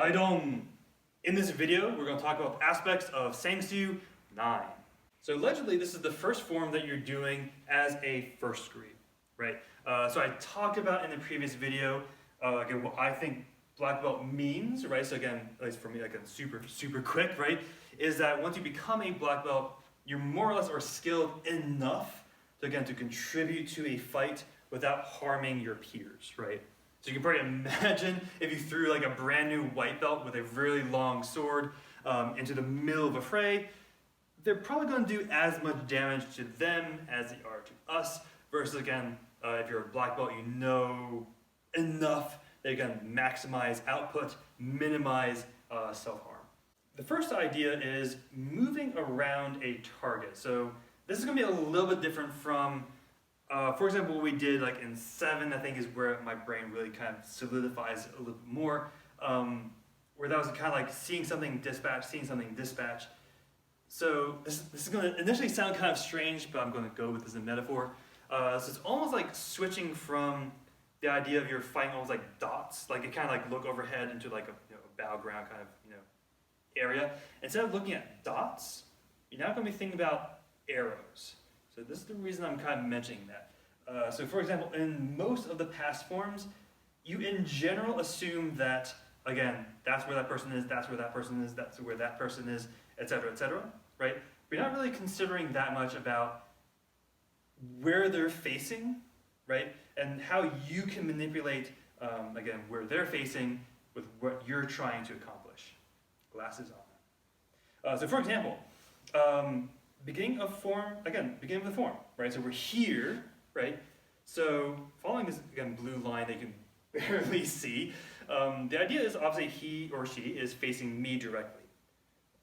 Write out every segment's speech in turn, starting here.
Haidong! In this video, we're going to talk about aspects of Sangsu 9. So allegedly, this is the first form that you're doing as a first degree, right? So I talked about in the previous video, again, what I think black belt means, right? So again, at least for me, again, super quick, right? Is that once you become a black belt, you more or less are skilled enough to, again, to contribute to a fight without harming your peers, right? So you can probably imagine if you threw like a brand new white belt with a really long sword into the middle of a fray, they're probably going to do as much damage to them as they are to us, versus again, if you're a black belt, you know enough that you can maximize output, minimize self-harm. The first idea is moving around a target. So this is going to be a little bit different from, for example, what we did like in 7, I think is where my brain really kind of solidifies a little bit more, where that was kind of like seeing something dispatch. So this is going to initially sound kind of strange, but I'm going to go with this as a metaphor. So it's almost like switching from the idea of you're fighting almost like dots, like it kind of like look overhead into like a, a battleground kind of area. Instead of looking at dots, you're now going to be thinking about arrows. So this is the reason I'm kind of mentioning that. So for example, in most of the past forms, you in general assume that, again, that's where that person is, that's where that person is, that's where that person is, etc., right? But you're not really considering that much about where they're facing, right? And how you can manipulate, again, where they're facing with what you're trying to accomplish. Glasses on. So for example, beginning of the form, right? So we're here, right? So following this, again, blue line that you can barely see, the idea is obviously he or she is facing me directly.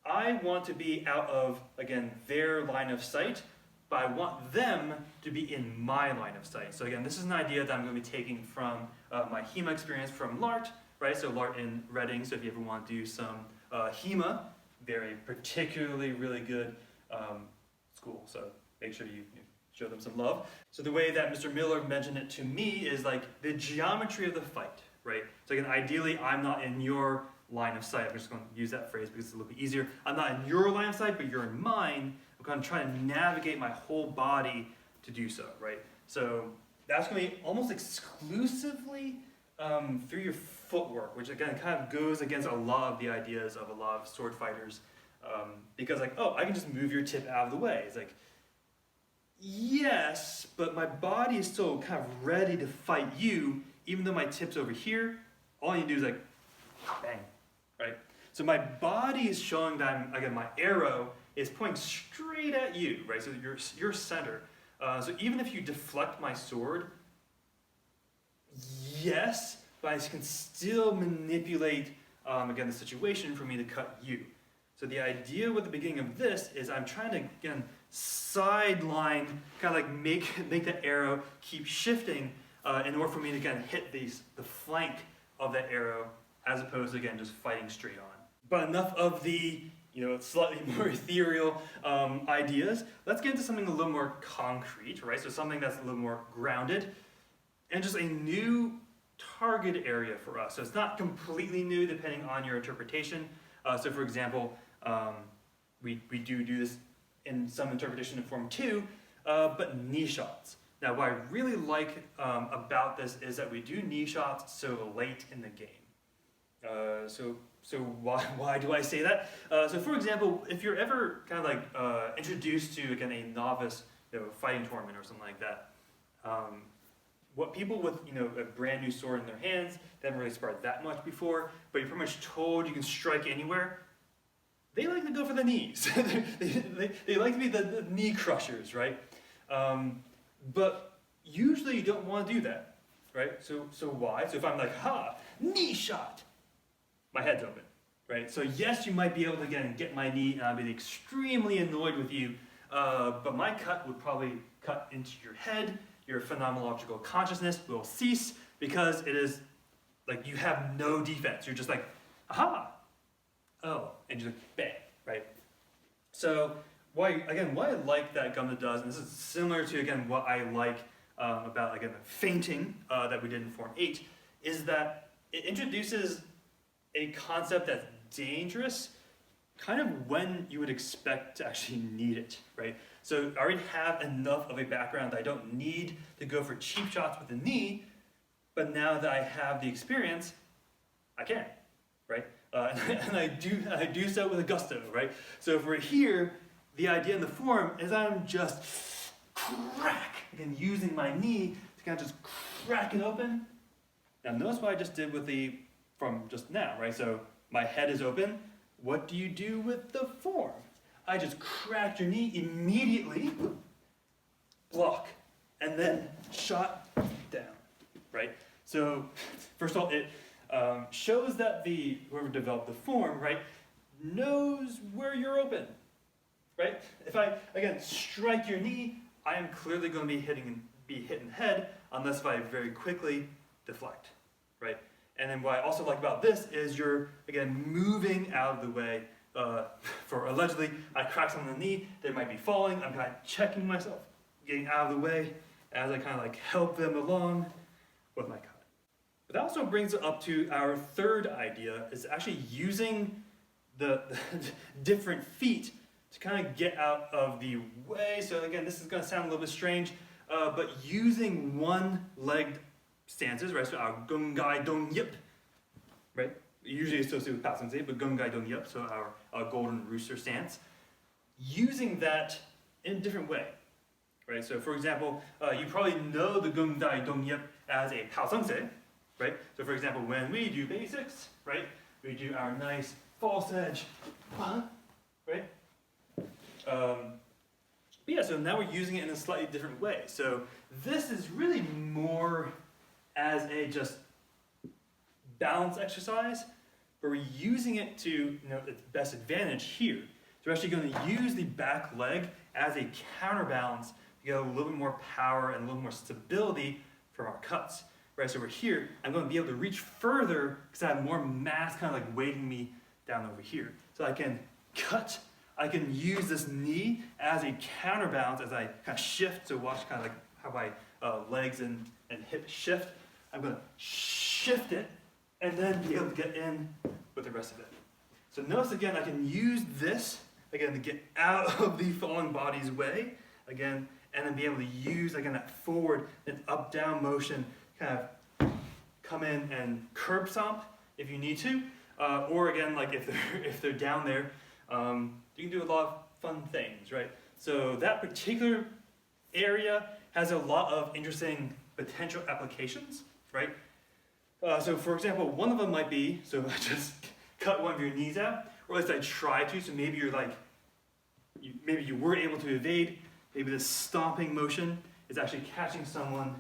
I want to be out of, again, their line of sight, but I want them to be in my line of sight. So again, this is an idea that I'm going to be taking from my HEMA experience from LART, right? So LART in Reading, so if you ever want to do some HEMA, they're a particularly really good school, so make sure you show them some love. So the way that Mr. Miller mentioned it to me is like the geometry of the fight, right? So again, ideally, I'm not in your line of sight. I'm just going to use that phrase because it's a little bit easier. I'm not in your line of sight, but you're in mine. I'm going to try to navigate my whole body to do so, right? So that's going to be almost exclusively through your footwork, which again kind of goes against a lot of the ideas of a lot of sword fighters, because like, oh, I can just move your tip out of the way. It's like, yes, but my body is still kind of ready to fight you, even though my tip's over here. All you do is like, bang, right? So my body is showing that, again, my arrow is pointing straight at you, right? So you're center. So even if you deflect my sword, yes, but I can still manipulate, again, the situation for me to cut you. So the idea with the beginning of this is I'm trying to, again, sideline, kind of like make the arrow keep shifting in order for me to, again, hit the flank of that arrow as opposed to, again, just fighting straight on. But enough of the, slightly more ethereal ideas. Let's get into something a little more concrete, right? So something that's a little more grounded and just a new target area for us. So it's not completely new depending on your interpretation. So for example, we do this in some interpretation in Form 2, but knee shots. Now what I really like about this is that we do knee shots so late in the game. So why do I say that? So for example, if you're ever kind of like introduced to, again, a novice fighting tournament or something like that, what people with a brand new sword in their hands, they haven't really sparred that much before, but you're pretty much told you can strike anywhere, they like to go for the knees. they like to be the knee crushers, right? But usually you don't want to do that, right? So why? So if I'm like, knee shot, my head's open, right? So yes, you might be able to, again, get my knee and I'll be extremely annoyed with you, but my cut would probably cut into your head. Your phenomenological consciousness will cease because it is like you have no defense. You're just like, aha, oh, and you're like, bang, right? So why I like that Gumdo does, and this is similar to, again, what I like about, again, the fainting that we did in Form 8, is that it introduces a concept that's dangerous kind of when you would expect to actually need it, right? So I already have enough of a background that I don't need to go for cheap shots with the knee, but now that I have the experience, I can, right? And I do so with a gusto, right? So if we're here, the idea in the form is I'm just crack, again, using my knee to kind of just crack it open. Now notice what I just did with from just now, right? So my head is open. What do you do with the form? I just cracked your knee immediately, block, and then shot down, right? So first of all, it shows that whoever developed the form, right, knows where you're open, right? If I, again, strike your knee, I am clearly going to be hitting head unless if I very quickly deflect, right? And then what I also like about this is you're, again, moving out of the way. For allegedly, I crack someone in the knee, they might be falling, I'm kind of checking myself, getting out of the way as I kind of like help them along with my cut. But that also brings it up to our third idea, is actually using the different feet to kind of get out of the way. So again, this is going to sound a little bit strange, but using one-legged stances, right? So our gung-gai dong-yip, right? Usually associated with Pasangse, but gung-gai dong-yip, so our golden rooster stance. Using that in a different way, right? So for example, you probably know the gung-gai dong-yip as a Pasangse, right? So for example, when we do basics, right? We do our nice false edge, right? But yeah, so now we're using it in a slightly different way. So this is really more as a just balance exercise, but we're using it to its best advantage here. So we're actually going to use the back leg as a counterbalance to get a little bit more power and a little more stability from our cuts. Right, so we're here, I'm going to be able to reach further because I have more mass kind of like weighting me down over here. So I can cut, I can use this knee as a counterbalance as I kind of shift, so watch kind of like how my legs and hip shift. I'm going to shift it and then be able to get in with the rest of it. So notice again, I can use this, again, to get out of the falling body's way, again, and then be able to use, again, that forward and up-down motion, kind of come in and curb stomp if you need to, or again, like if they're down there, you can do a lot of fun things, right? So that particular area has a lot of interesting potential applications, right? So for example, one of them might be, so I just cut one of your knees out, or at least I try to, so maybe you're like, maybe you were able to evade, maybe this stomping motion is actually catching someone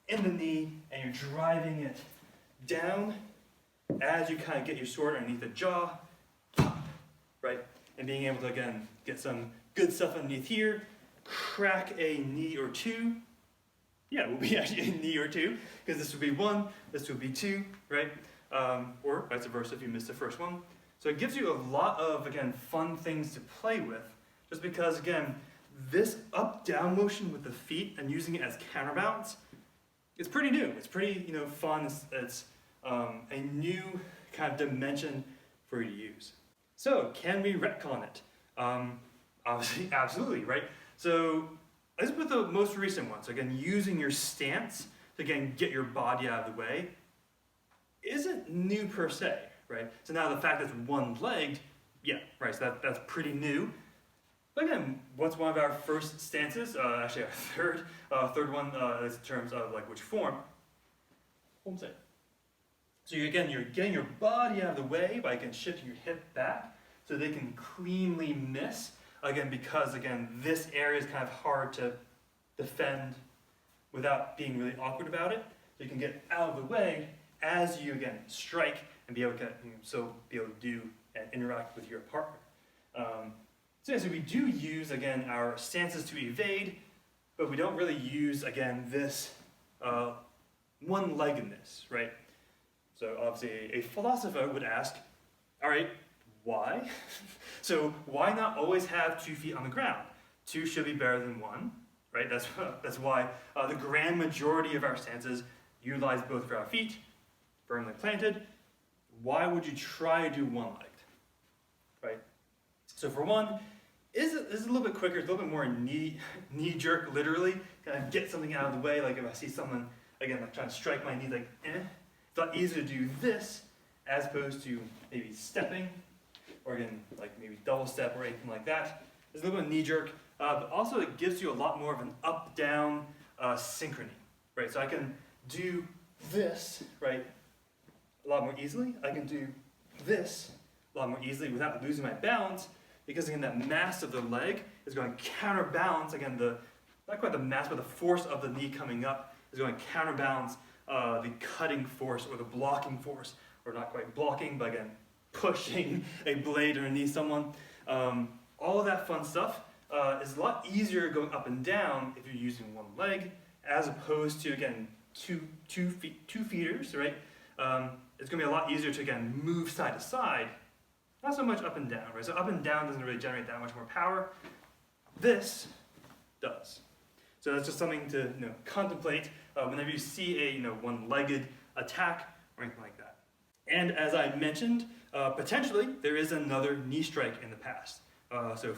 in the knee and you're driving it down as you kind of get your sword underneath the jaw, right? And being able to, again, get some good stuff underneath here, crack a knee or two. Yeah, it will be actually a knee or two, because this would be one, this would be two, right? Or vice versa if you missed the first one. So it gives you a lot of, again, fun things to play with, just because, again, this up-down motion with the feet and using it as counterbalance, it's pretty new. It's pretty, fun. It's a new kind of dimension for you to use. So can we retcon it? Obviously, absolutely, right? So let's put the most recent one. So again, using your stance to, again, get your body out of the way isn't new per se, right? So now the fact that it's one-legged, yeah, right, so that's pretty new. But again, what's one of our first stances? Actually, our third one is in terms of like which form. So you're getting your body out of the way by again shifting your hip back so they can cleanly miss. Again, because again, this area is kind of hard to defend without being really awkward about it. So you can get out of the way as you again strike and be able to be able to do and interact with your partner. So we do use, again, our stances to evade, but we don't really use, again, this one-leggedness, right? So obviously a philosopher would ask, all right, why? So why not always have 2 feet on the ground? 2 should be better than 1, right? That's why the grand majority of our stances utilize both of our feet, firmly planted. why would you try to do one-legged, right? So for one, is a little bit quicker, it's a little bit more knee jerk, literally, kind of get something out of the way. Like if I see someone, again, like trying to strike my knee, like, it's a lot easier to do this as opposed to maybe stepping, or again, like maybe double step or anything like that. It's a little bit of knee jerk, but also it gives you a lot more of an up-down synchrony, right? So I can do this, right, a lot more easily. I can do this a lot more easily without losing my balance, because again, that mass of the leg is going to counterbalance, again, not quite the mass, but the force of the knee coming up is going to counterbalance the cutting force or the blocking force, or not quite blocking, but again, pushing a blade underneath someone. All of that fun stuff is a lot easier going up and down if you're using one leg, as opposed to, again, two feeders, right? It's going to be a lot easier to, again, move side to side, not so much up and down, right? So up and down doesn't really generate that much more power. This does. So that's just something to contemplate whenever you see a one-legged attack or anything like that. And as I mentioned, potentially there is another knee strike in the past. So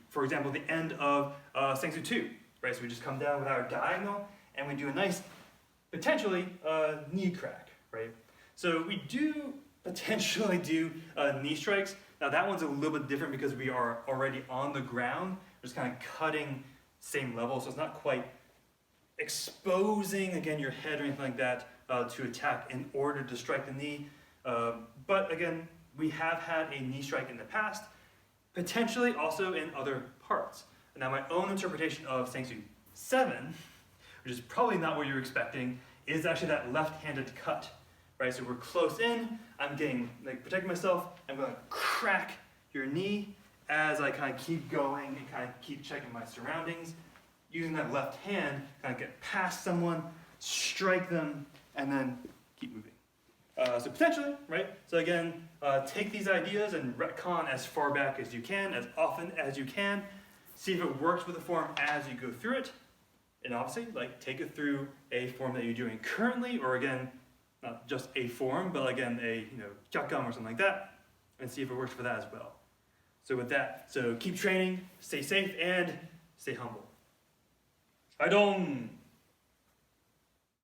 for example, the end of Sangsu 2, right? So we just come down with our diagonal and we do a nice, potentially, knee crack, right? So we do potentially do knee strikes. Now that one's a little bit different because we are already on the ground, just kind of cutting same level, so it's not quite exposing, again, your head or anything like that to attack in order to strike the knee. But again, we have had a knee strike in the past, potentially also in other parts. Now my own interpretation of Sangsu 7, which is probably not what you're expecting, is actually that left-handed cut, right? So we're close in, I'm getting, protecting myself, I'm going to crack your knee as I kind of keep going and kind of keep checking my surroundings. Using that left hand, kind of get past someone, strike them, and then keep moving. So potentially, right? So again, take these ideas and retcon as far back as you can, as often as you can. See if it works with the form as you go through it. And obviously, take it through a form that you're doing currently, or again, not just a form, but again, a jakam or something like that, and see if it works for that as well. So with that, keep training, stay safe, and stay humble. Haidong!